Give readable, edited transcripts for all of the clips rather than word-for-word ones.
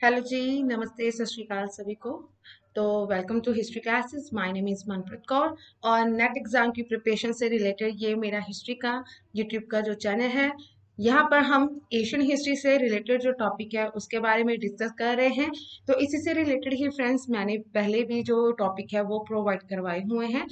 Hello जी। नमस्ते, सत श्री अकाल सभी को। तो welcome to history classes. My name is Manpreet Kaur और नेट एग्जाम की प्रिपरेशन से रिलेटेड ये मेरा हिस्ट्री का यूट्यूब का जो चैनल है, यहाँ पर हम एशियन हिस्ट्री से रिलेटेड जो टॉपिक है उसके बारे में डिस्कस कर रहे हैं। तो इसी से रिलेटेड ही फ्रेंड्स मैंने पहले भी जो टॉपिक है वो प्रोवाइड करवाए हुए हैं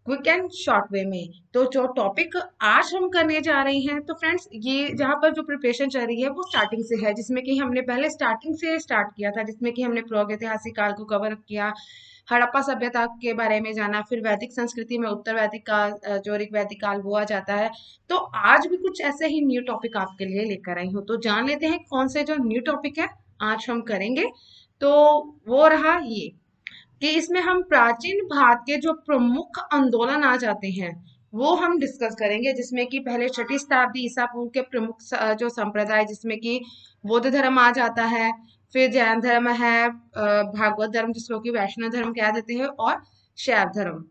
क्विक एंड शॉर्ट वे में। तो जो टॉपिक आज हम करने जा रहे हैं, तो फ्रेंड्स ये जहाँ पर जो प्रिपरेशन चल रही है वो स्टार्टिंग से है, जिसमें कि हमने पहले स्टार्टिंग से स्टार्ट किया था, जिसमें कि हमने प्रागैतिहासिक काल को कवर किया, हड़प्पा सभ्यता के बारे में जाना, फिर वैदिक संस्कृति में उत्तर वैदिक काल, जो ऋग्वैदिक काल वो आ जाता है। तो आज भी कुछ ऐसे ही न्यू टॉपिक आपके लिए लेकर आई हूँ। तो जान लेते हैं कौन से जो न्यू टॉपिक है आज हम करेंगे। तो वो रहा ये कि इसमें हम प्राचीन भारत के जो प्रमुख आंदोलन आ जाते हैं वो हम डिस्कस करेंगे, जिसमें कि पहले छठी शताब्दी ईसा पूर्व के प्रमुख जो संप्रदाय, जिसमें कि बौद्ध धर्म आ जाता है, फिर जैन धर्म है, भागवत धर्म जिसको कि वैष्णव धर्म कह देते हैं, और शैव धर्म।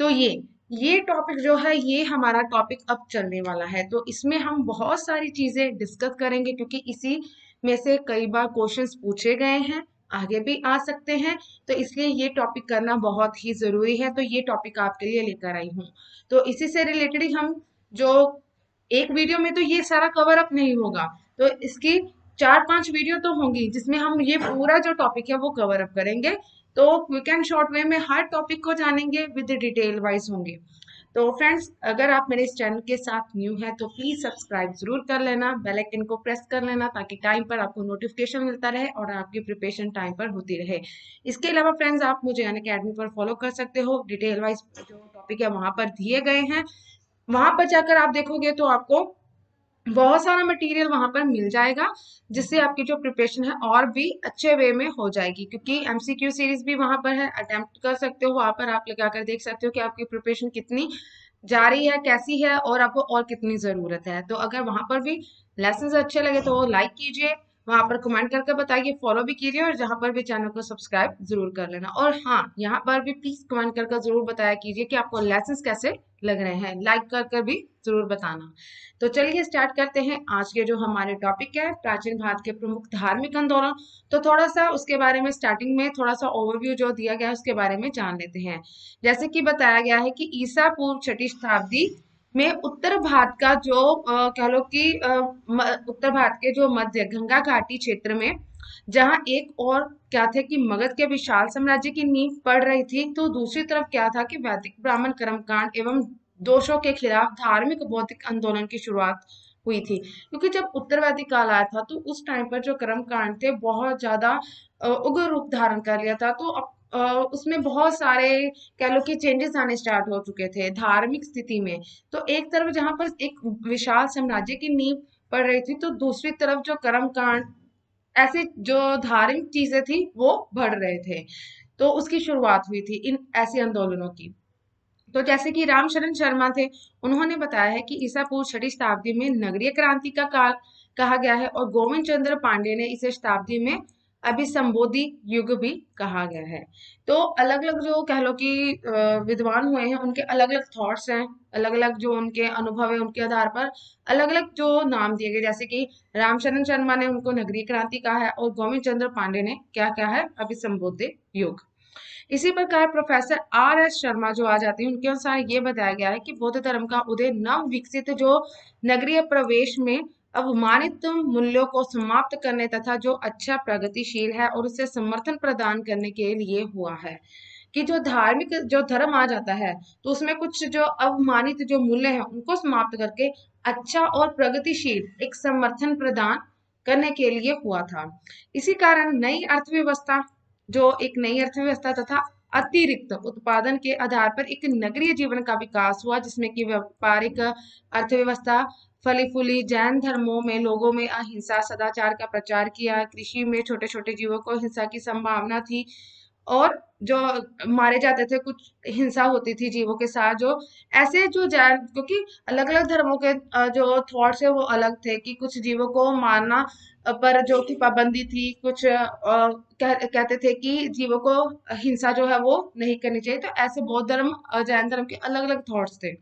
तो ये टॉपिक जो है ये हमारा टॉपिक अब चलने वाला है। तो इसमें हम बहुत सारी चीजें डिस्कस करेंगे, क्योंकि इसी में से कई बार क्वेश्चंस पूछे गए हैं, आगे भी आ सकते हैं। तो इसलिए ये टॉपिक करना बहुत ही जरूरी है। तो ये टॉपिक आपके लिए लेकर आई हूँ। तो इसी से रिलेटेड ही हम जो एक वीडियो में तो ये सारा कवर अप नहीं होगा, तो इसकी चार पांच वीडियो तो होंगी जिसमें हम ये पूरा जो टॉपिक है वो कवर अप करेंगे। तो क्विक एंड शॉर्ट वे में हर टॉपिक को जानेंगे, विद डिटेल वाइज होंगे। तो फ्रेंड्स, अगर आप मेरे इस चैनल के साथ न्यू हैं तो प्लीज सब्सक्राइब जरूर कर लेना, बेल आइकन को प्रेस कर लेना, ताकि टाइम पर आपको नोटिफिकेशन मिलता रहे और आपकी प्रिपरेशन टाइम पर होती रहे। इसके अलावा फ्रेंड्स, आप मुझे अनअकैडमी पर फॉलो कर सकते हो। डिटेल वाइज जो टॉपिक है वहां पर दिए गए हैं, वहां पर जाकर आप देखोगे तो आपको बहुत सारा मटेरियल वहां पर मिल जाएगा, जिससे आपकी जो प्रिपरेशन है और भी अच्छे वे में हो जाएगी। क्योंकि एमसीक्यू सीरीज भी वहां पर है, अटेम्प्ट कर सकते हो, वहां पर आप लगाकर देख सकते हो कि आपकी प्रिपरेशन कितनी जा रही है, कैसी है, और आपको और कितनी जरूरत है। तो अगर वहां पर भी लेसन अच्छे लगे तो लाइक कीजिए, वहां पर कमेंट करके बताइए, फॉलो भी कीजिए, और जहां पर भी चैनल को सब्सक्राइब जरूर कर लेना। और हाँ, यहाँ पर भी प्लीज कमेंट करके जरूर बताया कीजिए कि आपको लेसन कैसे लग रहे हैं, लाइक करके भी जरूर बताना। तो चलिए स्टार्ट करते हैं आज के जो हमारे टॉपिक है, प्राचीन भारत के प्रमुख धार्मिक आंदोलन। तो थोड़ा सा उसके बारे में स्टार्टिंग में थोड़ा सा ओवरव्यू जो दिया गया है उसके बारे में जान लेते हैं। जैसे कि बताया गया है कि ईसा पूर्व छठी शताब्दी में उत्तर भारत का जो कह लो कि उत्तर भारत के जो मध्य गंगा घाटी क्षेत्र में, जहां एक और क्या थे कि मगध के विशाल साम्राज्य की नींव पड़ रही थी, तो दूसरी तरफ क्या था कि वैदिक ब्राह्मण कर्मकांड एवं दोषों के खिलाफ धार्मिक बौद्धिक आंदोलन की शुरुआत हुई थी। क्योंकि जब उत्तरवैदिक काल आया था तो उस टाइम पर जो कर्म कांड थे बहुत ज्यादा उग्र रूप धारण कर लिया था। तो अब उसमें बहुत सारे कह लो कि चेंजेस आने स्टार्ट हो चुके थे धार्मिक स्थिति में। तो एक तरफ जहां पर एक विशाल साम्राज्य की नींव पड़ रही थी, तो दूसरी तरफ जो कर्म कांड, ऐसे जो धार्मिक चीजें थी वो बढ़ रहे थे। तो उसकी शुरुआत हुई थी इन ऐसे आंदोलनों की। तो जैसे कि रामशरण शर्मा थे, उन्होंने बताया है कि ईसा पूर्व छठी शताब्दी में नगरीय क्रांति का काल कहा गया है, और गोविंद चंद्र पांडे ने इसे शताब्दी में अभिसंबोधि युग भी कहा गया है। तो अलग अलग जो कह लो कि विद्वान हुए हैं, उनके अलग अलग थॉट्स हैं, अलग अलग जो उनके अनुभव है उनके आधार पर अलग अलग जो नाम दिए गए। जैसे कि रामशरण शर्मा ने उनको नगरीय क्रांति कहा है, और गोविंद चंद्र पांडे ने क्या कहा है, अभिसंबोधि युग। इसी प्रकार प्रोफेसर आर एस शर्मा जो आ जाते हैं, उनके अनुसार ये बताया गया है कि बौद्ध धर्म का उदय नव विकसित जो नगरीय प्रवेश में अवमानित मूल्यों को समाप्त करने तथा जो अच्छा प्रगतिशील है और उसे समर्थन प्रदान करने के लिए हुआ है। कि जो धार्मिक जो धर्म आ जाता है, तो उसमें कुछ जो अवमानित जो मूल्य हैं उनको समाप्त करके अच्छा और प्रगतिशील एक समर्थन प्रदान करने के लिए हुआ था। इसी कारण नई अर्थव्यवस्था, जो एक नई अर्थव्यवस्था तथा अतिरिक्त उत्पादन के आधार पर एक नगरीय जीवन का विकास हुआ, जिसमें कि व्यापारिक अर्थव्यवस्था फली फूली, जैन धर्मों में लोगों में अहिंसा सदाचार का प्रचार किया, कृषि में छोटे छोटे जीवों को हिंसा की संभावना थी, और जो मारे जाते थे, कुछ हिंसा होती थी जीवों के साथ। जो ऐसे जो जैन, क्योंकि अलग अलग धर्मों के जो थॉट्स है वो अलग थे, कि कुछ जीवों को मारना पर जो की पाबंदी थी, कुछ कहते थे कि जीवों को हिंसा जो है वो नहीं करनी चाहिए। तो ऐसे बौद्ध धर्म जैन धर्म के अलग अलग थॉट्स थे।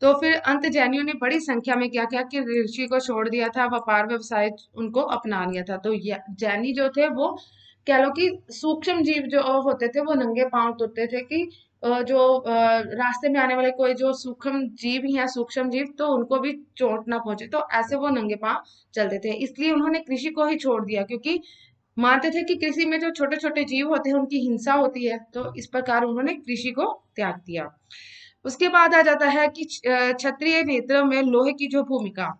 तो फिर अंत जैनियों ने बड़ी संख्या में क्या किया कि ऋषि को छोड़ दिया था, व्यापार व्यवसाय उनको अपना लिया था। तो जैनी जो थे वो कह लो कि सूक्ष्म जीव जो होते थे वो नंगे पांव तुरते थे कि रास्ते में आने वाले कोई जो सूक्ष्म जीव या सूक्ष्म जीव तो उनको भी चोट ना पहुंचे, तो ऐसे वो नंगे पांव चलते थे। इसलिए उन्होंने कृषि को ही छोड़ दिया, क्योंकि मानते थे कि कृषि में जो छोटे छोटे जीव होते हैं उनकी हिंसा होती है, तो इस प्रकार उन्होंने कृषि को त्याग दिया। उसके बाद आ जाता है कि क्षत्रिय नेत्र में लोहे की जो भूमिका।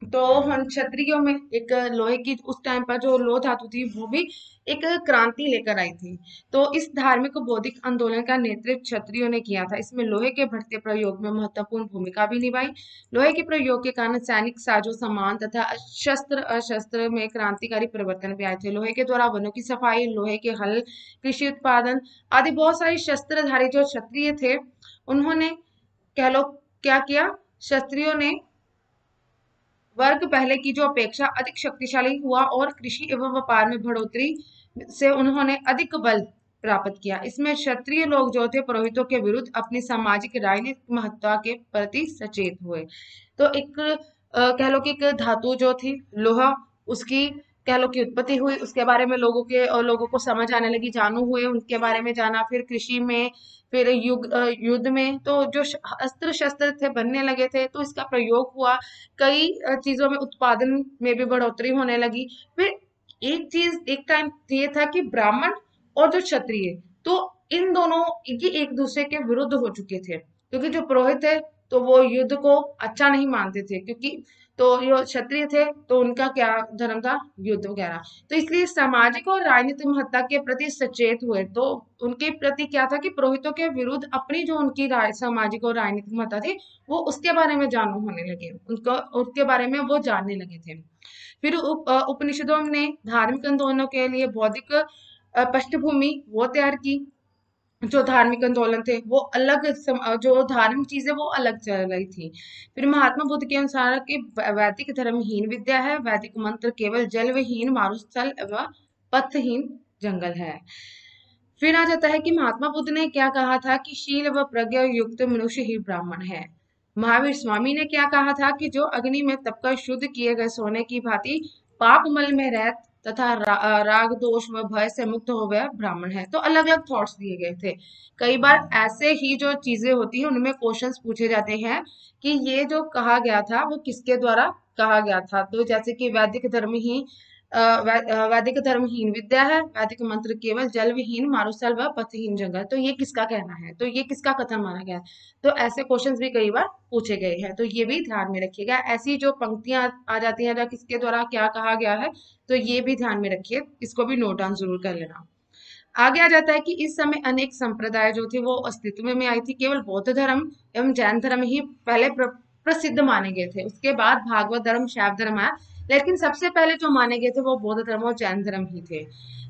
तो हम क्षत्रियों में एक लोहे की उस टाइम पर जो लोह धातु थी वो भी एक क्रांति लेकर आई थी। तो इस धार्मिक बौद्धिक आंदोलन का नेतृत्व क्षत्रियों ने किया था। इसमें लोहे के बढ़ते प्रयोग में महत्वपूर्ण भूमिका भी निभाई। लोहे के प्रयोग के कारण सैनिक साजो सामान तथा शस्त्र अशस्त्र में क्रांतिकारी परिवर्तन भी आए थे। लोहे के द्वारा वनों की सफाई, लोहे के हल, कृषि उत्पादन आदि बहुत सारे शस्त्रधारी जो क्षत्रिय थे उन्होंने कह लो क्या किया, क्षत्रियों ने वर्ग पहले की जो अपेक्षा अधिक शक्तिशाली हुआ और कृषि एवं व्यापार में बढ़ोतरी से उन्होंने अधिक बल प्राप्त किया। इसमें क्षत्रिय लोग जो थे पुरोहितों के विरुद्ध अपनी सामाजिक राजनीतिक महत्ता के प्रति सचेत हुए। तो एक कह लो कि एक धातु जो थी लोहा, उसकी कह लो कि उत्पत्ति हुई, उसके बारे में लोगों को समझ आने लगी, जानू हुए उनके बारे में जाना। फिर कृषि में, फिर युद्ध में तो जो अस्त्र शस्त्र थे बनने लगे थे, तो इसका प्रयोग हुआ। कई चीजों में उत्पादन में भी बढ़ोतरी होने लगी। फिर एक चीज एक टाइम ये था कि ब्राह्मण और जो क्षत्रिय, तो इन दोनों ये एक दूसरे के विरुद्ध हो चुके थे, क्योंकि जो पुरोहित है तो वो युद्ध को अच्छा नहीं मानते थे, क्योंकि तो जो क्षत्रिय थे तो उनका क्या धर्म था, युद्ध वगैरह। तो इसलिए सामाजिक और राजनीतिक महत्ता के प्रति सचेत हुए। तो उनके प्रति क्या था कि पुरोहितों के विरुद्ध अपनी जो उनकी सामाजिक और राजनीतिक महत्ता थी वो उसके बारे में जानू होने लगे, उनको उसके बारे में वो जानने लगे थे। फिर उपनिषदों ने धार्मिक आंदोलनों के लिए बौद्धिक पृष्ठभूमि वो तैयार की। जो धार्मिक आंदोलन थे वो अलग जो धार्मिक चीजें वो अलग चल रही थी। फिर महात्मा बुद्ध के अनुसार कि वैदिक धर्महीन विद्या है, वैदिक मंत्र केवल जल विहीन मारुस्थल एवं पथहीन जंगल है। फिर आ जाता है कि महात्मा बुद्ध ने क्या कहा था कि शील व प्रज्ञा युक्त मनुष्य ही ब्राह्मण है। महावीर स्वामी ने क्या कहा था कि जो अग्नि में तपकर शुद्ध किए गए सोने की भांति पाप मल में रह तथा राग दोष व भय से मुक्त हो गया ब्राह्मण है। तो अलग अलग थॉट्स दिए गए थे। कई बार ऐसे ही जो चीजें होती हैं उनमें क्वेश्चंस पूछे जाते हैं कि ये जो कहा गया था वो किसके द्वारा कहा गया था। तो जैसे कि वैदिक धर्म ही वैदिक धर्महीन विद्या है, वैदिक मंत्र केवल जल विहीन मारुस्थल व पथहीन जंगल, तो ये किसका कहना है, तो ये किसका कथन माना गया है। तो ऐसे क्वेश्चंस भी कई बार पूछे गए हैं, तो ये भी ध्यान में रखिएगा। ऐसी जो पंक्तियां आ जाती हैं किसके द्वारा क्या कहा गया है, तो ये भी ध्यान में रखिए, इसको भी नोट डाउन जरूर कर लेना। आगे आ जाता है कि इस समय अनेक संप्रदाय जो थे वो अस्तित्व में आई थी। केवल बौद्ध धर्म एवं जैन धर्म ही पहले प्रसिद्ध माने गए थे। उसके बाद भागवत धर्म, शैव धर्म आया, लेकिन सबसे पहले जो माने गए थे वो बौद्ध धर्म और जैन धर्म ही थे।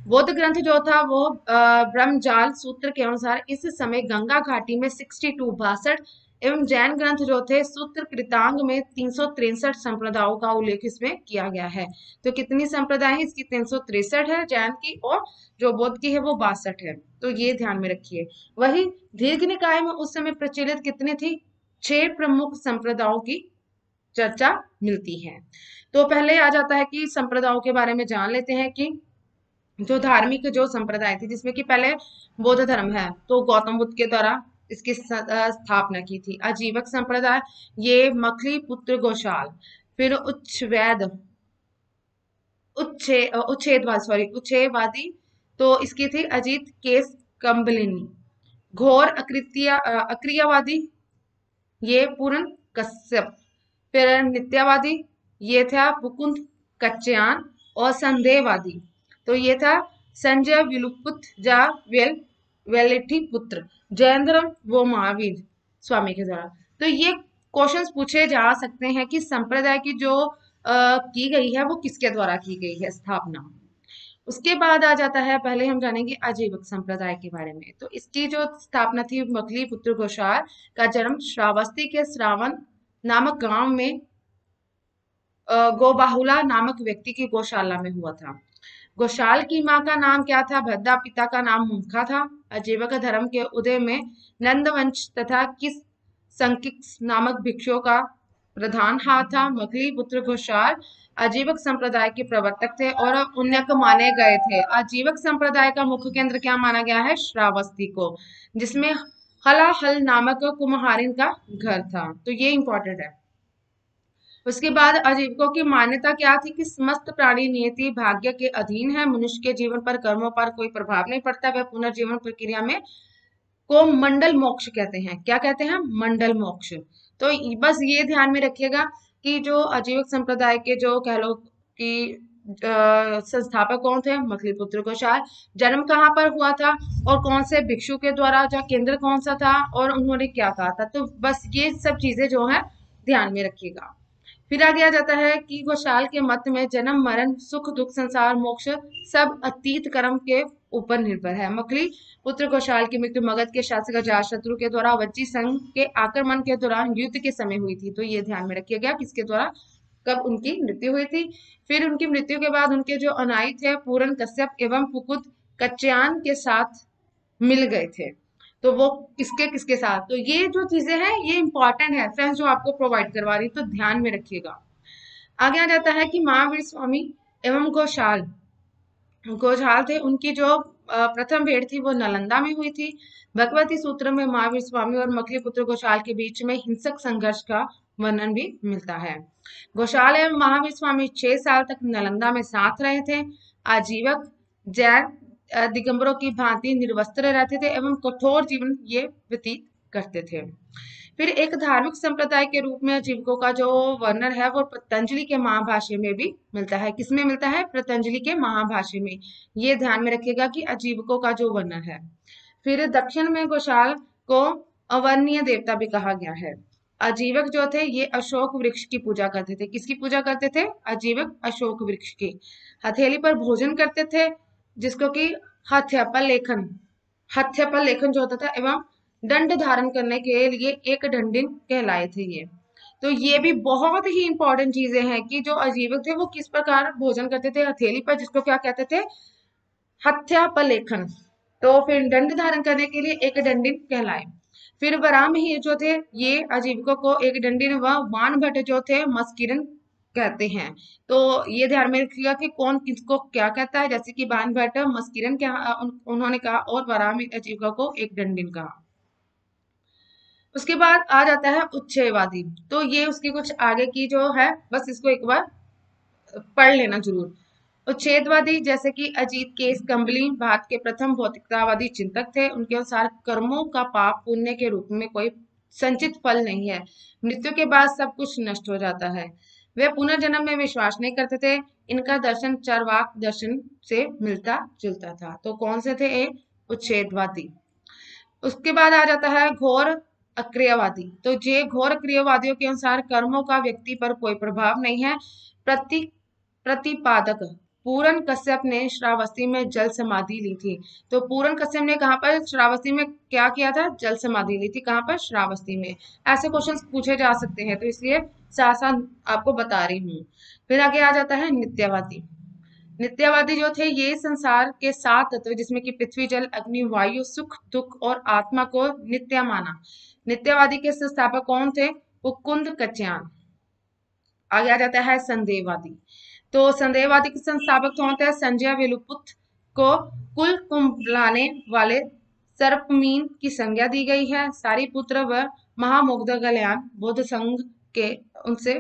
बौद्ध ग्रंथ जो था वो ब्रह्मजाल सूत्र के अनुसार इस समय गंगा घाटी में 62 एवं जैन ग्रंथ जो थे सूत्र कृतांग में 363 संप्रदायों का उल्लेख इसमें किया गया है। तो कितनी संप्रदाय है इसकी, 363 है जैन की, और जो बौद्ध की है वो 62 है। तो ये ध्यान में रखिए। वही दीर्घ निकाय में उस समय प्रचलित कितनी थी, 6 प्रमुख संप्रदायों की चर्चा मिलती है। तो पहले आ जाता है कि संप्रदायों के बारे में जान लेते हैं कि जो धार्मिक जो संप्रदाय थी, जिसमें कि पहले बौद्ध धर्म है तो गौतम बुद्ध के द्वारा इसकी स्थापना की थी। आजीवक संप्रदाय, ये मखली पुत्र गोशाल। फिर उच्छेदवादी, तो इसकी थी अजीत केस कंबलिनी। घोर अक्रियावादी, ये पूर्ण कश्यप। फिर नित्यवादी, ये था मुकुंद कच्चयान। और संदेहवादी, तो ये था संजय विलुपुत जा वेलिठी पुत्र। जैन धर्म वो महावीर स्वामी के द्वारा। तो ये क्वेश्चंस पूछे जा सकते हैं कि संप्रदाय की जो की गई है वो किसके द्वारा की गई है स्थापना। उसके बाद आ जाता है, पहले हम जानेंगे आजीवक संप्रदाय के बारे में। तो इसकी जो स्थापना थी मखली पुत्र घोषाल का जन्म श्रावस्ती के श्रावण नामक गांव में गोबाहुला नामक व्यक्ति की गौशाला में हुआ था। गौशाल की माँ का नाम क्या था, भद्दा। पिता का नाम मुखा था। आजीवक धर्म के उदय में नंदवंश तथा किस संकिक नामक भिक्षुओं का प्रधान हाथ था। मकली पुत्र घोषाल आजीवक संप्रदाय के प्रवर्तक थे और उन्नत माने गए थे। आजीवक संप्रदाय का मुख्य केंद्र क्या माना गया है? श्रावस्ती को, जिसमें हलाहल नामक कुम्हारिन का घर था। तो ये इंपॉर्टेंट है। उसके बाद आजीविकों की मान्यता क्या थी कि समस्त प्राणी नियति भाग्य के अधीन है, मनुष्य के जीवन पर कर्मों पर कोई प्रभाव नहीं पड़ता। वह पुनर्जीवन प्रक्रिया में को मंडल मोक्ष कहते हैं। क्या कहते हैं? मंडल मोक्ष। तो बस ये ध्यान में रखिएगा कि जो आजीविक संप्रदाय के जो कह लो कि संस्थापक कौन थे? मकलीपुत्र घोषाल। जन्म कहाँ पर हुआ था और कौन से भिक्षु के द्वारा, जो केंद्र कौन सा था और उन्होंने क्या कहा था? तो बस ये सब चीजें जो है ध्यान में रखिएगा। फिर आगे आ जाता है कि घोषाल के मत में जन्म मरण सुख दुख संसार मोक्ष सब अतीत कर्म के ऊपर निर्भर है। मकली पुत्र घोषाल की मृत्यु मगध के शासक अजातशत्रु के द्वारा वज्जी संघ के आक्रमण के दौरान युद्ध के समय हुई थी। तो ये ध्यान में रखिएगा किसके द्वारा, कब उनकी मृत्यु हुई थी। फिर उनकी मृत्यु के बाद उनके जो अनाई थे पूरन कश्यप एवं पुकुत कच्यान के साथ मिल गए थे। तो वो किसके किसके साथ? तो ये जो चीजें हैं ये इंपॉर्टेंट है फ्रेंड्स, जो आपको प्रोवाइड करवा रही, तो ध्यान में रखिएगा। आगे आ जाता है कि महावीर स्वामी एवं घोषाल थे, उनकी जो प्रथम भेंट थी वो नालंदा में हुई थी। भगवती सूत्र में महावीर स्वामी और मकली पुत्र घोषाल के बीच में हिंसक संघर्ष का वर्णन भी मिलता है। घोषाल एवं महावीर स्वामी 6 साल तक नालंदा में साथ रहे थे। आजीवक जैन दिगंबरों की भांति निर्वस्त्र रहते थे एवं कठोर जीवन ये व्यतीत करते थे। फिर एक धार्मिक संप्रदाय के रूप में आजीविकों का जो वर्णन है वो पतंजलि के महाभाष्य में भी मिलता है। किसमें मिलता है? पतंजलि के महाभाष्य में। ये ध्यान में रखिएगा कि आजीविकों का जो वर्णन है। फिर दक्षिण में घोषाल को अवर्णीय देवता भी कहा गया है। आजीवक जो थे ये अशोक वृक्ष की पूजा करते थे। किसकी पूजा करते थे? आजीवक अशोक वृक्ष की। हथेली पर भोजन करते थे, जिसको कि हथ्यपल लेखन जो होता था, एवं दंड धारण करने के लिए एक दंडिन कहलाए थे ये। तो ये भी बहुत ही इंपॉर्टेंट चीजें हैं कि जो आजीवक थे वो किस प्रकार भोजन करते थे? हथेली पर, जिसको क्या कहते थे? हथ्यापलेखन। तो फिर दंड धारण करने के लिए एक दंडिन कहलाए। फिर वराहमिहिर जो थे ये आजीविकों को एक दंडिन व वान भट्ट जो थे मस्किरन कहते हैं। तो ये ध्यान में रखिएगा कि कौन किसको क्या कहता है। जैसे कि बान भट्ट मस्किरन क्या उन्होंने कहा और वराहमिहिर आजीविका को एक दंडिन कहा। उसके बाद आ जाता है उच्छेदवादी। तो ये उसकी कुछ आगे की जो है, बस इसको एक बार पढ़ लेना जरूर। उच्छेदवादी जैसे कि अजीत केस कंबली भारत के प्रथम भौतिकतावादी चिंतक थे। उनके अनुसार कर्मों का पाप पुण्य के रूप में कोई संचित फल नहीं है, मृत्यु के बाद सब कुछ नष्ट हो जाता है। वे पुनर्जन्म में विश्वास नहीं करते थे। इनका दर्शन चार्वाक दर्शन से मिलता जुलता था। तो कौन से थे? ये उच्छेदवादी। उसके बाद आ जाता है घोर अक्रियवादी। तो ये घोर अक्रियवादियों के अनुसार कर्मों का व्यक्ति पर कोई प्रभाव नहीं है। प्रतिपादक पूरन कश्यप ने श्रावस्ती में जल समाधि ली थी। तो पूरन कश्यप ने कहाँ पर श्रावस्ती में क्या किया था? जल समाधि ली थी। कहाँ पर? श्रावस्ती में। ऐसे क्वेश्चंस पूछे जा सकते हैं, तो इसलिए साथ साथ आपको बता रही हूँ। फिर आगे आ जाता है नित्यवादी। नित्यवादी जो थे ये संसार के 7 तत्व जिसमें कि पृथ्वी जल अग्नि वायु सुख दुख और आत्मा को नित्य माना। नित्यवादी के संस्थापक कौन थे? मुकुंद कच्यान। आगे आ जाता है संदेहवादी। तो संदेहवादी के संस्थापक कौन थे? संजय वेलुपुत्र को कुल कुंभलाने वाले सर्पमीन की संज्ञा दी गई है। सारिपुत्र व महामुग्ध कल्याण बौद्ध संघ के उनसे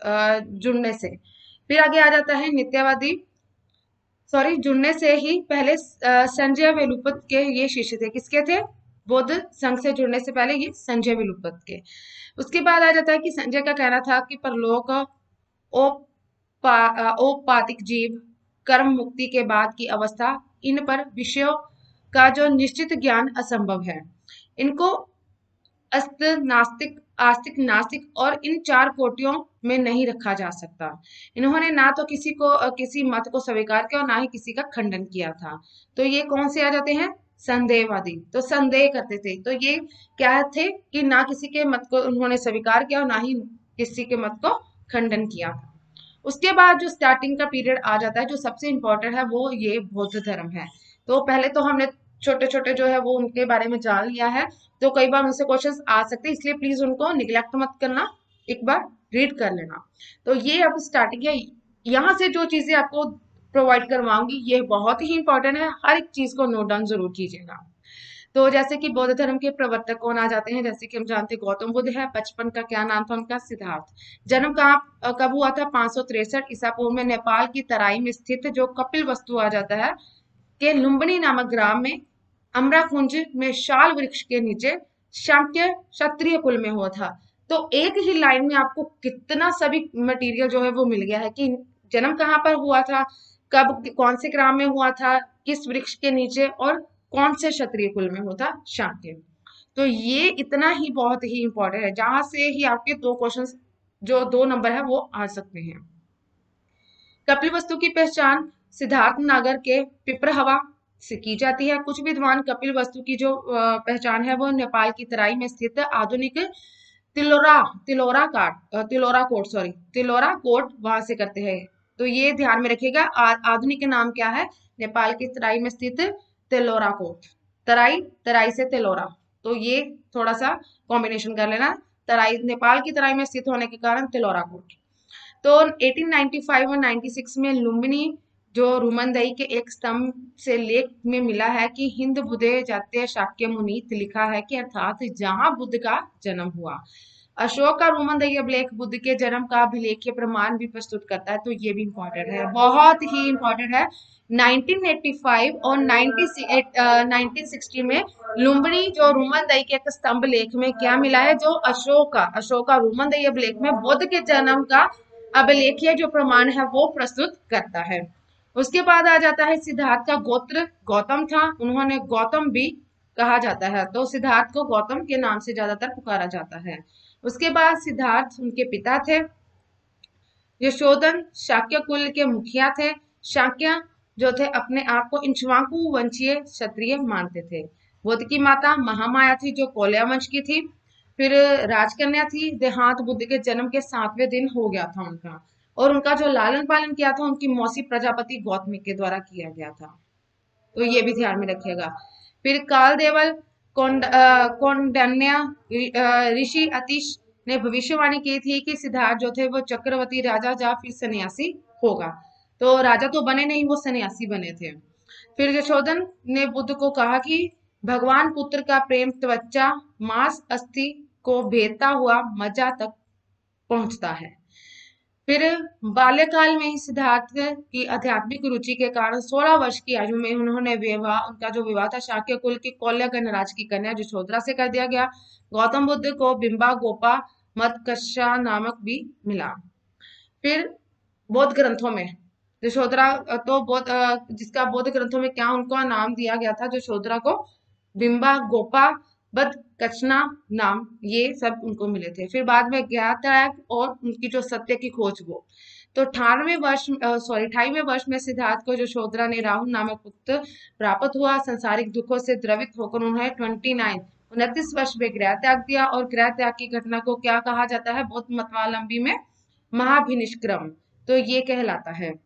जुड़ने से। फिर आगे आ जाता है नित्यवादी जुड़ने से ही पहले संजय वेलुपत के ये शिष्य थे। किसके थे? बौद्ध संघ से जुड़ने से पहले ये संजय वेलुपत के। उसके बाद आ जाता है कि संजय का कहना था कि परलोक औपातिक जीव कर्म मुक्ति के बाद की अवस्था, इन पर विषयों का जो निश्चित ज्ञान असंभव है। इनको अस्त नास्तिक आस्तिक नास्तिक और इन 4 कोटियों में नहीं रखा जा सकता। इन्होंने ना तो किसी मत को स्वीकार किया और ना ही किसी का खंडन किया था। तो ये कौन से आ जाते हैं? संदेहवादी। तो संदेह करते थे। तो ये क्या थे कि ना किसी के मत को उन्होंने स्वीकार किया और ना ही किसी के मत को खंडन किया था। उसके बाद जो स्टार्टिंग का पीरियड आ जाता है, जो सबसे इंपॉर्टेंट है वो ये बौद्ध धर्म है। तो पहले तो हमने छोटे छोटे जो है वो उनके बारे में जान लिया है, तो कई बार उनसे क्वेश्चंस आ सकते हैं, इसलिए प्लीज उनको निग्लेक्ट मत करना, एक बार रीड कर लेना। तो ये अब स्टार्टिंग है, यहाँ से जो चीजें आपको प्रोवाइड करवाऊंगी ये बहुत ही इंपॉर्टेंट है, हर एक चीज को नोट डाउन जरूर कीजिएगा। तो जैसे कि बौद्ध धर्म के प्रवर्तक कौन आ जाते हैं, जैसे कि हम जानते हैं गौतम बुद्ध है। बचपन का क्या नाम था उनका? सिद्धार्थ। जन्म कहाँ कब हुआ था? 563 ईसा पूर्व में नेपाल की तराई में स्थित जो कपिल वस्तु आ जाता है के लुम्बिनी नामक ग्राम में अमराकुंज में शाल वृक्ष के नीचे शाक्य क्षत्रिय कुल में हुआ था। तो एक ही लाइन में आपको कितना सभी मटेरियल जो है वो मिल गया है कि जन्म कहाँ पर हुआ था, कब, कौन से ग्राम में हुआ था, किस वृक्ष के नीचे, और कौन से क्षत्रिय कुल में होता? शाक्य। तो ये इतना ही बहुत ही इंपॉर्टेंट है, जहां से ही आपके दो क्वेश्चंस जो 2 नंबर है वो आ सकते हैं। कपिल वस्तु की पहचान सिद्धार्थ नगर के पिपरहवा से की जाती है। कुछ विद्वान कपिल वस्तु की जो पहचान है वो नेपाल की तराई में स्थित आधुनिक तिलोरा तिलोरा कोट तिलोरा कोट वहां से करते हैं। तो ये ध्यान में रखिएगा, आधुनिक नाम क्या है? नेपाल की तराई में स्थित तिलोरा कोट। तराई, तराई से तिलोरा, तो ये थोड़ा सा कॉम्बिनेशन कर लेना, तराई नेपाल की तराई में स्थित होने के कारण तिलोरा कोट। तो 1895 और 96 में लुम्बिनी जो रुमनदई के एक स्तंभ से लेख में मिला है कि हिंद बुधे जाते शाक्य मुनीत लिखा है कि अर्थात जहां बुद्ध का जन्म हुआ। अशोक का रुमनदई अभिलेख बुद्ध के जन्म का अभिलेखीय प्रमाण भी प्रस्तुत करता है, तो ये भी इंपॉर्टेंट है, बहुत ही इंपॉर्टेंट है। 1985 और 1960 में लुम्बिनी जो रुमनदई के एक स्तंभ लेख में क्या मिला है? जो अशोक का रुमनदई अभिलेख में बुद्ध के जन्म का अभिलेखीय जो प्रमाण है वो प्रस्तुत करता है। उसके बाद आ जाता है सिद्धार्थ का गोत्र गौतम था, उन्होंने गौतम भी कहा जाता है, तो सिद्धार्थ को गौतम के नाम से ज्यादातर पुकारा जाता है। उसके बाद सिद्धार्थ उनके पिता थे यशोधन शाक्य कुल के मुखिया थे। शाक्य जो थे अपने आप को इक्ष्वाकु वंशीय क्षत्रिय मानते थे। बुद्ध की माता महामाया थी जो कोल्या वंश की थी। फिर राजकन्या थी, देहांत बुद्ध के जन्म के 7वें दिन हो गया था उनका, और उनका जो लालन पालन किया था उनकी मौसी प्रजापति गौतमी के द्वारा किया गया था, तो ये भी ध्यान में रखिएगा। फिर काल देवल कौंडन्या ऋषि अतिश ने भविष्यवाणी की थी कि सिद्धार्थ जो थे वो चक्रवर्ती राजा या फिर सन्यासी होगा, तो राजा तो बने नहीं, वो सन्यासी बने थे। फिर यशोधन ने बुद्ध को कहा कि भगवान पुत्र का प्रेम त्वचा मांस अस्थि को भेदता हुआ मज्जा तक पहुंचता है। फिर बाल्यकाल में ही सिद्धार्थ की आध्यात्मिक रुचि के कारण 16 वर्ष की आयु में उन्होंने उनका जो विवाह था शाक्य कुल की कौल्या गणराज की कन्या यशोधरा से कर दिया गया। गौतम बुद्ध को बिंबा गोपा मतकशा नामक भी मिला। फिर बौद्ध ग्रंथों में यशोधरा तो जिसका बौद्ध ग्रंथों में क्या उनका नाम दिया गया था यशोधरा को? बिंबा गोपा बद कचना नाम, ये सब उनको मिले थे। फिर बाद में ज्ञातयाग और उनकी जो सत्य की खोज वो, तो 28वें वर्ष में सिद्धार्थ को यशोधरा ने राहुल नामक पुत्र प्राप्त हुआ। सांसारिक दुखों से द्रवित होकर उन्होंने 29 वर्ष में गृह त्याग दिया, और गृह त्याग की घटना को क्या कहा जाता है बौद्ध मतवावलंबी में? महाभिनिष्क्रम, तो ये कहलाता है।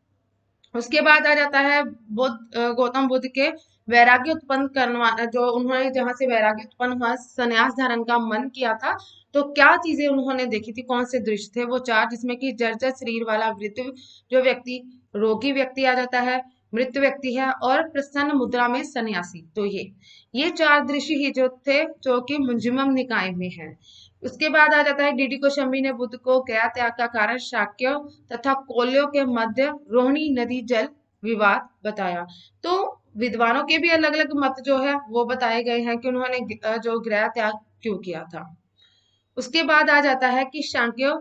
उसके बाद आ जाता है गौतम बुद्ध के वैराग्य उत्पन्न करना, जो उन्होंने जहां से वैराग्य उत्पन्न हुआ, संन्यास धारण का मन किया था, तो क्या चीजें उन्होंने देखी थी, कौन से दृश्य थे? वो 4, जिसमें कि जर्जर शरीर वाला वृद्ध जो व्यक्ति, रोगी व्यक्ति आ जाता है, मृत व्यक्ति है, और प्रसन्न मुद्रा में सन्यासी। तो ये 4 दृश्य ही जो थे जो कि मुंजिमम निकाय में है। उसके बाद आ जाता है डीडी कोशंबी ने बुद्ध को गया त्याग का कारण शाक्य तथा कोल्यों के मध्य रोहिणी नदी जल विवाद बताया। तो विद्वानों के भी अलग अलग मत जो है वो बताए गए हैं कि उन्होंने जो गृह त्याग क्यों किया था। उसके बाद आ जाता है कि शाक्य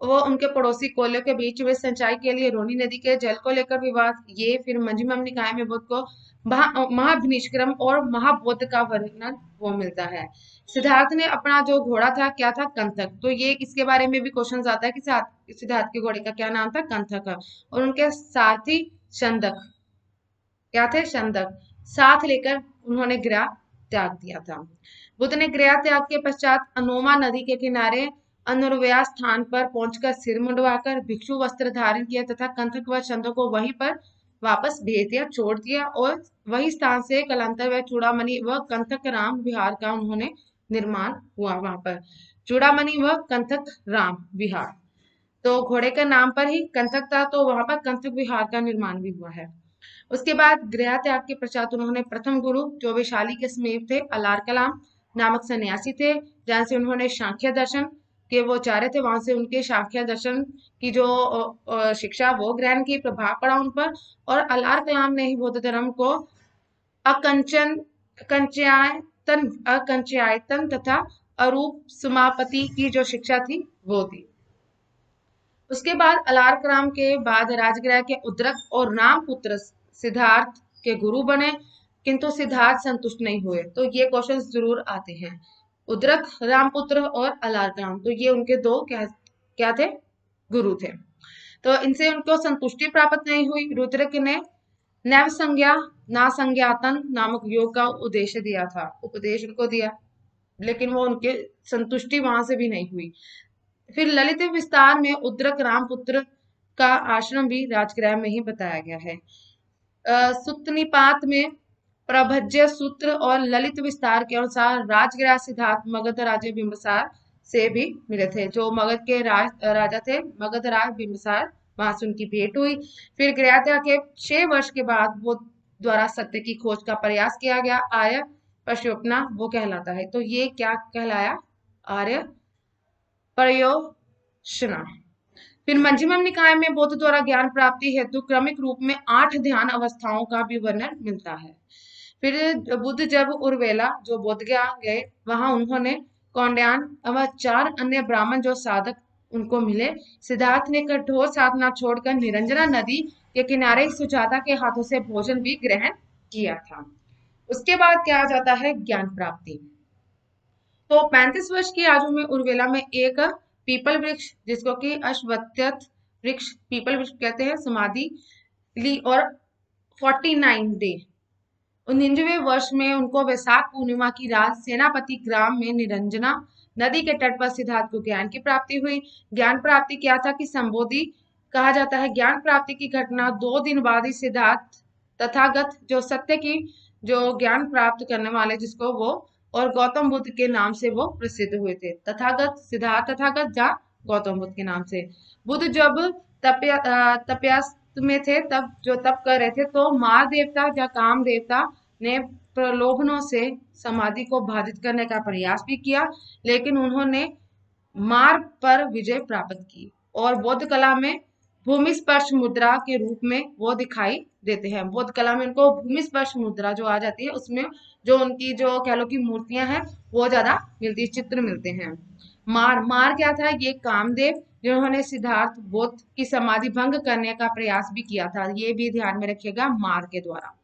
वो उनके पड़ोसी कोल्यों के बीच में सिंचाई के लिए रोहिणी नदी के जल को लेकर विवाद, ये फिर मंजिमम निकाय में बुद्ध को महाभिनिष्क्रम और महाबोध का वर्णन वो मिलता है। सिद्धार्थ ने अपना जो घोड़ा था क्या था? कंथक, तो ये इसके बारे में भी क्वेश्चन आता है कि सिद्धार्थ के घोड़े का क्या नाम था? कंथक, और उनके सारथी शंदक क्या थे? शंदक। साथ लेकर उन्होंने गृह त्याग दिया था। बुद्ध ने गृह त्याग के पश्चात अनोमा नदी के किनारे अनुर्व्या स्थान पर पहुंचकर सिर मुंडवाकर भिक्षु वस्त्र धारण किया तथा कंथक व शंदों को वहीं पर वापस भेज दिया, छोड़ दिया, और वही स्थान से कालांतर व चूड़ामणि व कंथक राम विहार का उन्होंने निर्माण हुआ वहां पर। चूड़ामणि व कंथक राम विहार, तो घोड़े के नाम पर ही कंथक था, तो वहां पर कंथक विहार का निर्माण भी हुआ है। उसके बाद गृह त्याग के पश्चात उन्होंने प्रथम गुरु जो वैशाली के समीप थे अलार कलाम नामक सन्यासी थे, जहां से उन्होंने सांख्य दर्शन के वो चारे थे, वहां से उनके सांख्य दर्शन की जो शिक्षा वो ग्रहण की, प्रभाव पड़ा उन पर। और अलार कलाम ने ही बौद्ध धर्म को अकंचन कंचयायतन अकंचयायतन तथा अरूप समापति की जो शिक्षा थी वो दी। उसके बाद अलारकलाम के बाद राजगृह के उद्रक और रामपुत्र सिद्धार्थ के गुरु बने, किंतु सिद्धार्थ संतुष्ट नहीं हुए। तो ये क्वेश्चन जरूर आते हैं, उद्रक, रामपुत्र और अलारकलाम, तो ये उनके दो क्या क्या थे, गुरु थे। तो इनसे उनको संतुष्टि प्राप्त नहीं हुई। रुद्रक ने नैव संज्ञा ना संज्ञातन नामक योग का उपदेश उनको दिया, लेकिन वो उनके संतुष्टि वहां से भी नहीं हुई। फिर ललित विस्तार में उद्रक रामपुत्र का आश्रम भी राजगृह में ही बताया गया है। सुत्त निपात में प्रभज्य सूत्र और ललित विस्तार के अनुसार राजगृह सिद्धार्थ मगध राजा बिंबिसार से भी मिले थे। जो मगध के राजा थे, मगध राज बिंबिसार, वहां से उनकी भेंट हुई। फिर गृहत्याग के 6 वर्ष के बाद वो द्वारा सत्य की खोज का प्रयास किया गया। आर्य प्रश्योपना वो कहलाता है। तो ये क्या कहलाया, आर्य प्रयोशना। फिर मंजिमम निकाय में बुद्ध द्वारा ज्ञान प्राप्ति हेतु क्रमिक रूप में 8 ध्यान अवस्थाओं का भी वर्णन मिलता है। फिर बुद्ध जब उर्वेला जो बोधगया गए, वहां उन्होंने कौंड्यान एवं 4 अन्य ब्राह्मण जो साधक उनको मिले। सिद्धार्थ ने कठोर साधना छोड़कर निरंजना नदी के किनारे सुजाता के हाथों से भोजन भी ग्रहण किया था। उसके बाद क्या आ जाता है, ज्ञान प्राप्ति। तो 35 वर्ष की आयु में उर्वेला में एक पीपल वृक्ष, जिसको कि अश्वत्थ वृक्ष पीपल वृक्ष कहते हैं, समाधि ली। और 49 डे 19वें वर्ष में उनको वैशाख पूर्णिमा की रात सेनापति ग्राम में निरंजना नदी के तट पर सिद्धार्थ को ज्ञान की प्राप्ति हुई। ज्ञान प्राप्ति क्या था कि संबोधि कहा जाता है। ज्ञान प्राप्ति की घटना 2 दिन बाद ही सिद्धार्थ तथागत जो सत्य की जो ज्ञान प्राप्त करने वाले, जिसको वो और गौतम बुद्ध के नाम से वो प्रसिद्ध हुए थे। तथागत सिद्धार्थ तथागत जा गौतम बुद्ध के नाम से। बुद्ध जब तपस्या में थे, तब जो तप कर रहे थे, तो मार देवता या काम देवता ने प्रलोभनों से समाधि को बाधित करने का प्रयास भी किया, लेकिन उन्होंने मार पर विजय प्राप्त की। और बौद्ध कला में भूमि स्पर्श मुद्रा के रूप में वो दिखाई देते हैं। बौद्ध कला में उनको भूमि स्पर्श मुद्रा जो आ जाती है, उसमें जो उनकी जो कह लो की मूर्तियां हैं वो ज्यादा मिलती, चित्र मिलते हैं। मार क्या था, ये कामदेव जिन्होंने सिद्धार्थ बौद्ध की समाधि भंग करने का प्रयास भी किया था, ये भी ध्यान में रखिएगा, मार के द्वारा।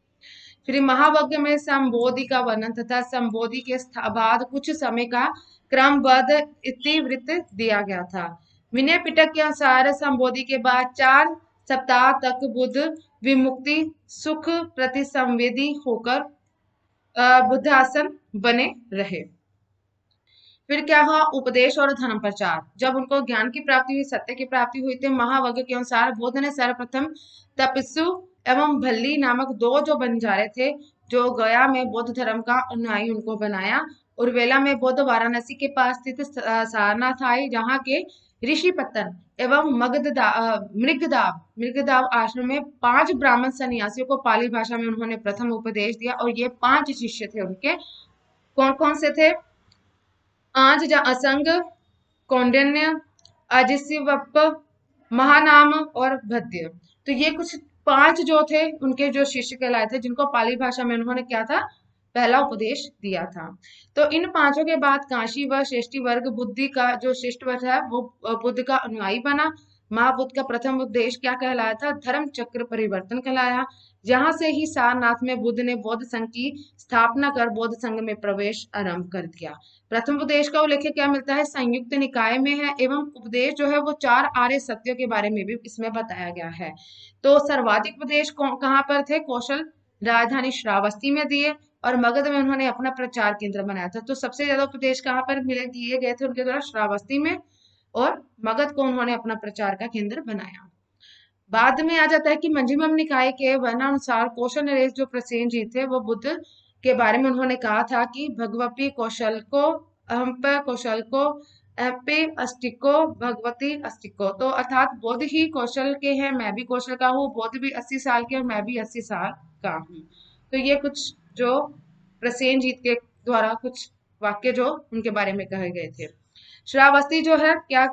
फिर महावज्ञ में संबोधि का वर्णन तथा संबोधि के बाद कुछ समय का क्रमबद्ध इतिवृत्त दिया गया था। विनय पिटक के अनुसार संबोधि के बाद 4 सप्ताह तक बुद्ध विमुक्ति सुख प्रति संवेदी होकर बुद्धासन बने रहे। फिर क्या हुआ, उपदेश और धर्म प्रचार। जब उनको ज्ञान की प्राप्ति हुई, सत्य की प्राप्ति हुई थी, महावज्ञ के अनुसार बुद्ध ने सर्वप्रथम तपस्सु एवं भल्ली नामक 2 जो बंजारे थे, जो गया में बौद्ध धर्म का अनुयायी उनको बनाया। उर्वेला में बुद्ध वाराणसी के पास स्थित सारनाथ आए, जहाँ के ऋषि पत्तन एवं मृगदाव आश्रम में 5 ब्राह्मण सन्यासियों को पाली भाषा में उन्होंने प्रथम उपदेश दिया। और ये 5 शिष्य थे उनके। कौन कौन से थे, आंज असंग, कौंडिन्य, अजिस्वप, महानाम और भद्य। तो ये कुछ 5 जो थे उनके जो शिष्य कहलाए थे, जिनको पाली भाषा में उन्होंने क्या था, पहला उपदेश दिया था। तो इन 5 के बाद काशी व श्रेष्ठी वर्ग बुद्धि का जो श्रेष्ठ वर्ग है वो बुद्ध का अनुयायी बना। महाबुद्ध का प्रथम उपदेश क्या कहलाया था, धर्म चक्र परिवर्तन कहलाया। जहां से ही सारनाथ में बुद्ध ने बौद्ध संघ की स्थापना कर बौद्ध संघ में प्रवेश आरंभ कर दिया। प्रथम उपदेश का उल्लेख क्या मिलता है, संयुक्त निकाय में है। एवं उपदेश जो है वो 4 आर्य सत्यों के बारे में भी इसमें बताया गया है। तो सर्वाधिक उपदेश कहाँ पर थे, कौशल राजधानी श्रावस्ती में दिए, और मगध में उन्होंने अपना प्रचार केंद्र बनाया था। तो सबसे ज्यादा उपदेश कहाँ पर मिले दिए गए थे उनके द्वारा, श्रावस्ती में, और मगध को उन्होंने अपना प्रचार का केंद्र बनाया। बाद में आ जाता है कि मंजूमम निकाय के वर्णानुसार कौशल नरेश जो प्रसेनजीत थे वो बुद्ध के बारे में उन्होंने कहा था कि भगवती कौशल को अहम कौशल को पे अस्टिको भगवती अस्टिको, तो अर्थात बुद्ध ही कौशल के हैं, मैं भी कौशल का हूँ, बुद्ध भी 80 साल के और मैं भी 80 साल का हूँ। तो ये कुछ जो प्रसेनजीत के द्वारा कुछ वाक्य जो उनके बारे में कहे गए थे। श्रावस्ती जो है क्या,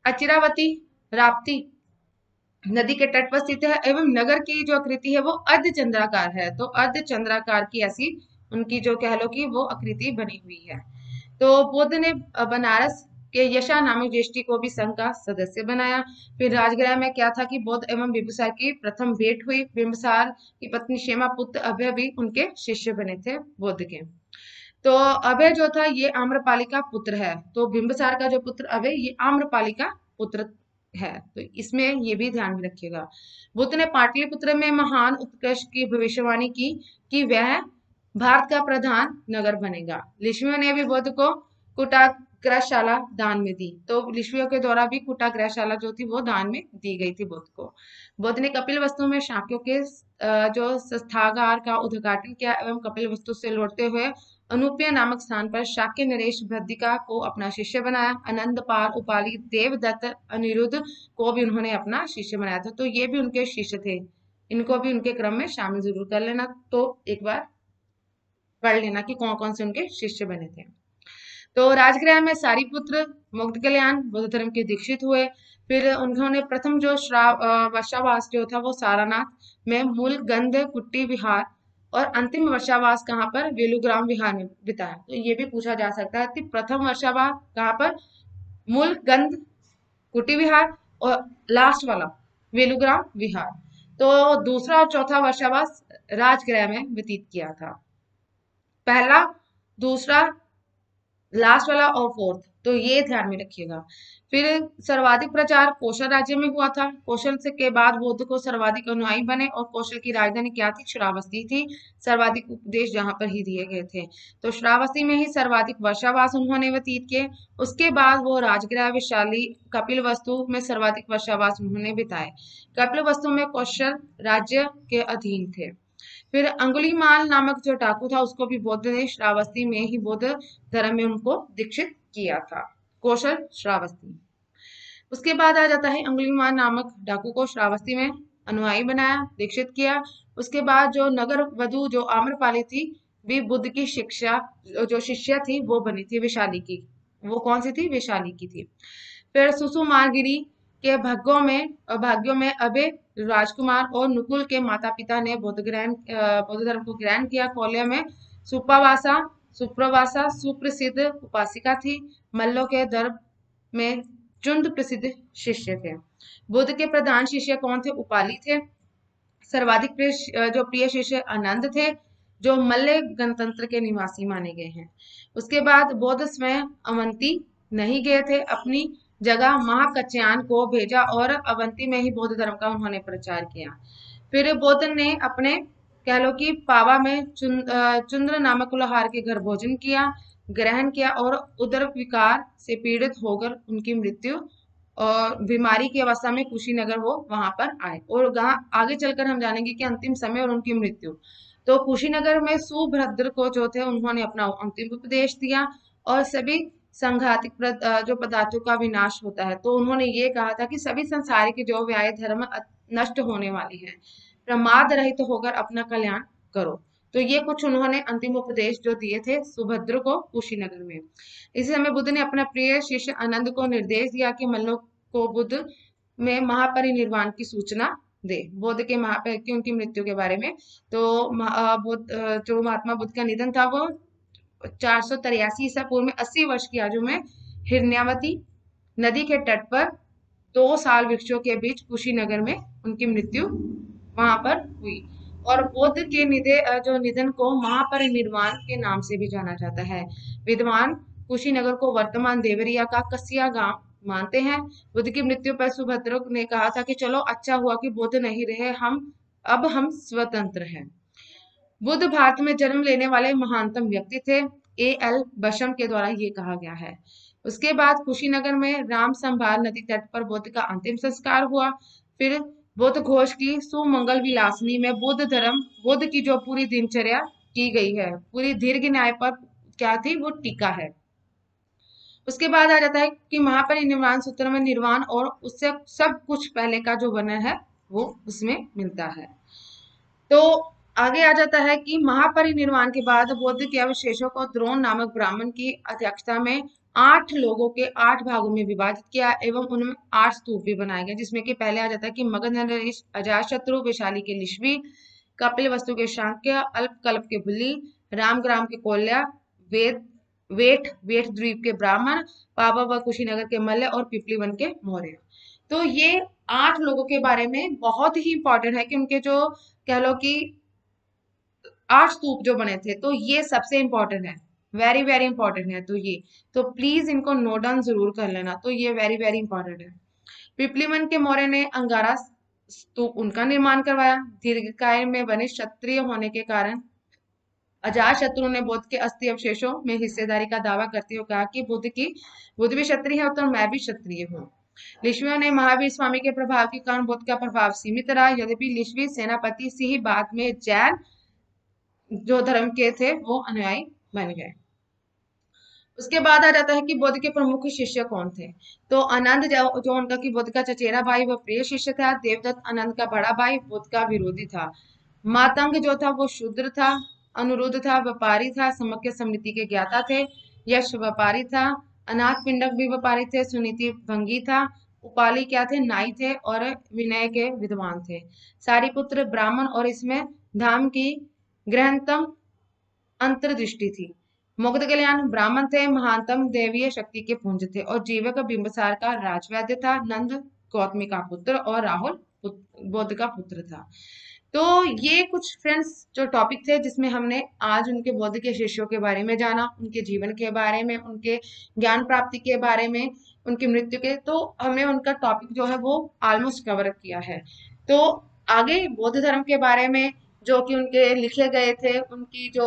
अचिरावती, राप्ती नदी के तट पर स्थित है एवं नगर की जो आकृति है वो अर्ध चंद्राकार है। तो अर्ध चंद्राकार की ऐसी उनकी जो कह लो कि वो आकृति बनी हुई है। तो बुद्ध ने बनारस के यशा नामक ज्येष्ठी को भी संघ का सदस्य बनाया। फिर राजगृह में क्या था कि बुद्ध एवं बिंबिसार की प्रथम भेंट हुई। बिंबिसार की पत्नी क्षेमा पुत्र अभय भी उनके शिष्य बने थे बुद्ध के। तो अभय जो था ये आम्रपाली का पुत्र है। तो बिंबिसार का जो पुत्र अभय ये आम्रपाली का पुत्र है। तो इसमें ये भी ध्यान में रखिएगा। बुद्ध ने पाटलिपुत्र में महान उत्कर्ष की भविष्यवाणी की कि वह भारत का प्रधान नगर बनेगा। ऋषियों ने भी बुद्ध को कुटाग्रशाला दान में दी। तो ऋषियों के द्वारा भी कुटाग्रशाला जो थी वो दान में दी गई थी बुद्ध को। बुद्ध ने कपिल वस्तु में शाक्यों के जो संस्थागार का उद्घाटन किया एवं कपिल वस्तु से लौटते हुए अनूप्य नामक स्थान पर शाक्य नरेश भद्दिका को अपना शिष्य बनाया। आनंद पाल उपाली देवदत्त अनिरुद्ध को भी उन्होंने अपना शिष्य बनाया था। तो ये भी उनके शिष्य थे, इनको भी उनके क्रम में शामिल जरूर कर लेना। तो एक बार पढ़ लेना कि कौन कौन से उनके शिष्य बने थे। तो राजगृह में सारीपुत्र मुग्ध कल्याण बौद्ध धर्म के दीक्षित हुए। फिर उन्होंने प्रथम जो वर्षावास जो था वो सारानाथ में मूल गंध कुट्टी विहार और अंतिम वर्षावास कहाँ पर, वेलुग्राम विहार में बिताया। तो ये भी पूछा जा सकता है कि प्रथम वर्षावास कहाँ पर, मूल गंध कुटी विहार, और लास्ट वाला वेलुग्राम विहार। तो दूसरा और चौथा वर्षावास राजगृह में व्यतीत किया था। पहला, दूसरा, लास्ट वाला और फोर्थ, तो ये ध्यान में रखिएगा। फिर सर्वाधिक प्रचार कौशल राज्य में हुआ था। कौशल से के बाद बुद्ध को सर्वाधिक अनुयायी बने और कौशल की राजधानी क्या थी, श्रावस्ती थी। सर्वाधिक उपदेश जहां पर ही दिए गए थे। तो श्रावस्ती में ही सर्वाधिक वर्षावास उन्होंने व्यतीत किए। उसके बाद वो राजगृह विशाली कपिल वस्तु में सर्वाधिक वर्षावास उन्होंने बिताए। कपिल वस्तु में कौशल राज्य के अधीन थे। फिर अंगुलीमाल नामक जो डाकू था उसको भी बुद्ध ने श्रावस्ती में ही बौद्ध धर्म में उनको दीक्षित किया था। कौशल श्रावस्ती। उसके बाद आ जाता है अंगुलीमाल नामक डाकू को श्रावस्ती में अनुयायी बनाया, दीक्षित किया। उसके बाद जो नगर वधु जो आम्रपाली थी भी बुद्ध की शिक्षा जो शिष्या थी वो बनी थी विशाली की। वो कौन सी थी, विशाली की थी। फिर सुसुमागिरी के भाग्यों में अभय राजकुमार और नुकुल के माता पिता ने बौद्ध धर्म को ग्रहण किया। कौल्य में सुप्रवासा सुप्रसिद्ध उपासिका थी। मल्लों के दर्भ में चुंद प्रसिद्ध शिष्य थे। बुद्ध के प्रधान शिष्य कौन थे, उपाली थे। सर्वाधिक जो प्रिय शिष्य आनंद थे, जो मल्ल गणतंत्र के निवासी माने गए हैं। उसके बाद बौद्ध स्वयं अवंती नहीं गए थे, अपनी जगह महाकच्यान को भेजा और अवंती में ही बौद्ध धर्म का उन्होंने प्रचार किया। फिर बुद्ध ने अपने कह लो कि पावा में चुंद्र नामक कुल्हार के घर भोजन किया, ग्रहण किया और उदर विकार से पीड़ित होकर उनकी मृत्यु और बीमारी की अवस्था में कुशीनगर वो वहां पर आए। और वहां आगे चलकर हम जानेंगे कि अंतिम समय और उनकी मृत्यु। तो कुशीनगर में सुभद्र को जो थे उन्होंने अपना अंतिम उपदेश दिया और सभी संघातिक जो पदार्थों का विनाश होता है। तो उन्होंने ये कहा था कि सभी संसारिक जो व्याय धर्म नष्ट होने वाले हैं, प्रमाद रहित तो होकर अपना कल्याण करो। तो ये कुछ उन्होंने अंतिम उपदेश जो दिए थे सुभद्र को कुशीनगर में। इसी समय बुद्ध ने अपना प्रिय शिष्य आनंद को निर्देश दिया कि मल्लों को बुद्ध में महापरिनिर्वाण की सूचना दे, बुद्ध के की उनकी मृत्यु के बारे में। तो जो महात्मा बुद्ध का निधन था वो 483 ईसा पूर्व में 80 वर्ष की आयु में हिरण्यावती नदी के तट पर 2 साल वृक्षों के बीच कुशीनगर में उनकी मृत्यु वहां पर हुई। और बुद्ध के निधन को महापरिनिर्वाण के नाम से भी जाना जाता है। विद्वान कुशीनगर को वर्तमान देवरिया का कसिया गांव मानते हैं। बुद्ध की मृत्यु पर सुभद्र ने कहा था कि चलो अच्छा हुआ कि बुद्ध नहीं रहे, अब हम स्वतंत्र हैं। बुद्ध भारत में जन्म लेने वाले महानतम व्यक्ति थे, A.L. बशम के द्वारा ये कहा गया है। उसके बाद कुशीनगर में राम संभार नदी तट पर बुद्ध का अंतिम संस्कार हुआ। फिर बुद्ध घोष की सुमंगल विलासनी में बुद्ध की जो पूरी दिनचर्या की गई है, पूरी दीर्घ न्याय पर क्या थी, वो टीका है। उसके बाद आ जाता है कि महापरिनिर्वाण सूत्र में निर्वाण और उससे सब कुछ पहले का जो वर्णन है वो उसमें मिलता है। तो आगे आ जाता है कि महापरिनिर्वाण के बाद बुद्ध के अवशेषों को द्रोण नामक ब्राह्मण की अध्यक्षता में 8 लोगों के 8 भागों में विभाजित किया एवं उनमें 8 स्तूप भी बनाए गए, जिसमें कि पहले आ जाता है कि मगध नरेश, अजातशत्रु, वैशाली के लिच्छवी, कपिल वस्तु के शाक्य, अल्प कल्प के भुल्ली, रामग्राम के कोल्या, वेद वेठ वेठ द्वीप के ब्राह्मण, पावा व कुशीनगर के मल्ल और पिपलीवन के मौर्य। तो ये 8 लोगों के बारे में बहुत ही इंपॉर्टेंट है कि उनके जो कह लो कि 8 स्तूप जो बने थे, तो ये सबसे इंपॉर्टेंट है, वेरी वेरी इंपॉर्टेंट है। तो प्लीज इनको नोट डाउन जरूर कर लेना, तो ये वेरी वेरी इंपॉर्टेंट है। पिपलीवन के मौर्य ने अंगारा स्तूप उनका निर्माण करवाया। दीर्घकाय में बने क्षत्रिय होने के कारण अजात शत्रु ने बुद्ध के अस्थि अवशेषों में हिस्सेदारी का दावा करते हुए कहा कि बुद्ध भी क्षत्रिय है तो मैं भी क्षत्रिय हूँ। लिच्छवियों ने महावीर स्वामी के प्रभाव के कारण बुद्ध का प्रभाव सीमित रहा। यद्यपि लिच्छवी सेनापति से ही बाद में जैन जो धर्म के थे वो अनुयायी बन गए। उसके बाद आ जाता है कि बुद्ध के प्रमुख शिष्य कौन थे। तो आनंद जो उनका कि बुद्ध का चचेरा भाई वो प्रिय शिष्य था। देवदत्त आनंद का बड़ा भाई बुद्ध का विरोधी था। मातंग जो था वो शूद्र था। अनुरुद्ध था व्यापारी था, समक्य समिति के ज्ञाता थे। यश व्यापारी था। अनाथ पिंडक भी व्यापारी थे। सुनीति भंगी था। उपाली क्या थे, नाई थे और विनय के विद्वान थे। सारिपुत्र ब्राह्मण और इसमें धाम की गृहणतम अंतर्दृष्टि थी। मुग्ध कल्याण ब्राह्मण थे। महानतम दैवीय शक्ति के पुंज थे और जीवक बिंबसार का राजवैद्य था। नंद गौतमी का पुत्र और राहुल बुद्ध का पुत्र था। तो ये कुछ फ्रेंड्स जो टॉपिक थे जिसमें हमने आज उनके बुद्ध के शिष्यों के बारे में जाना, उनके जीवन के बारे में, उनके ज्ञान प्राप्ति के बारे में, उनकी मृत्यु के, तो हमने उनका टॉपिक जो है वो ऑलमोस्ट कवर किया है। तो आगे बौद्ध धर्म के बारे में जो कि उनके लिखे गए थे, उनकी जो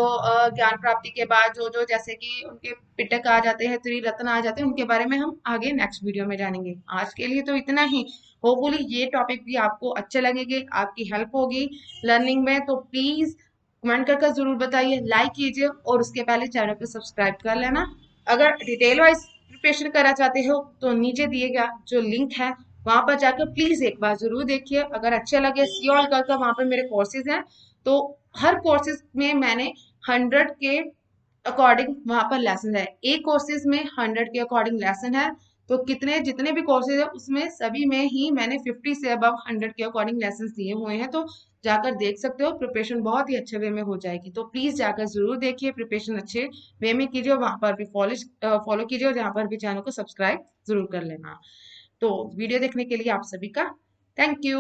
ज्ञान प्राप्ति के बाद जो जो जैसे कि उनके पिटक आ जाते हैं, त्रिरत्न आ जाते हैं, उनके बारे में हम आगे नेक्स्ट वीडियो में जानेंगे। आज के लिए तो इतना ही। होपफुली ये टॉपिक भी आपको अच्छे लगेंगे, आपकी हेल्प होगी लर्निंग में। तो प्लीज कमेंट करके जरूर बताइए, लाइक कीजिए और उसके पहले चैनल को सब्सक्राइब कर लेना। अगर डिटेल वाइज प्रिपरेशन करना चाहते हो तो नीचे दिए गया जो लिंक है वहां पर जाकर प्लीज एक बार जरूर देखिए। अगर अच्छे लगे सी ऑल कर वहां पर मेरे कोर्सेज हैं, तो हर कोर्सेज में मैंने 100 के अकॉर्डिंग वहां पर लेसन है। एक कोर्सेज में 100 के अकॉर्डिंग लेसन है, तो कितने जितने भी कोर्सेज है उसमें सभी में ही मैंने 50 से अबव 100 के अकॉर्डिंग लेसन दिए हुए हैं। तो जाकर देख सकते हो, प्रिपरेशन बहुत ही अच्छे वे में हो जाएगी। तो प्लीज जाकर जरूर देखिए, प्रिपरेशन अच्छे वे में कीजिए, वहां पर भी फॉलो कीजिए और जहां पर भी चैनल को सब्सक्राइब जरूर कर लेना। तो वीडियो देखने के लिए आप सभी का थैंक यू।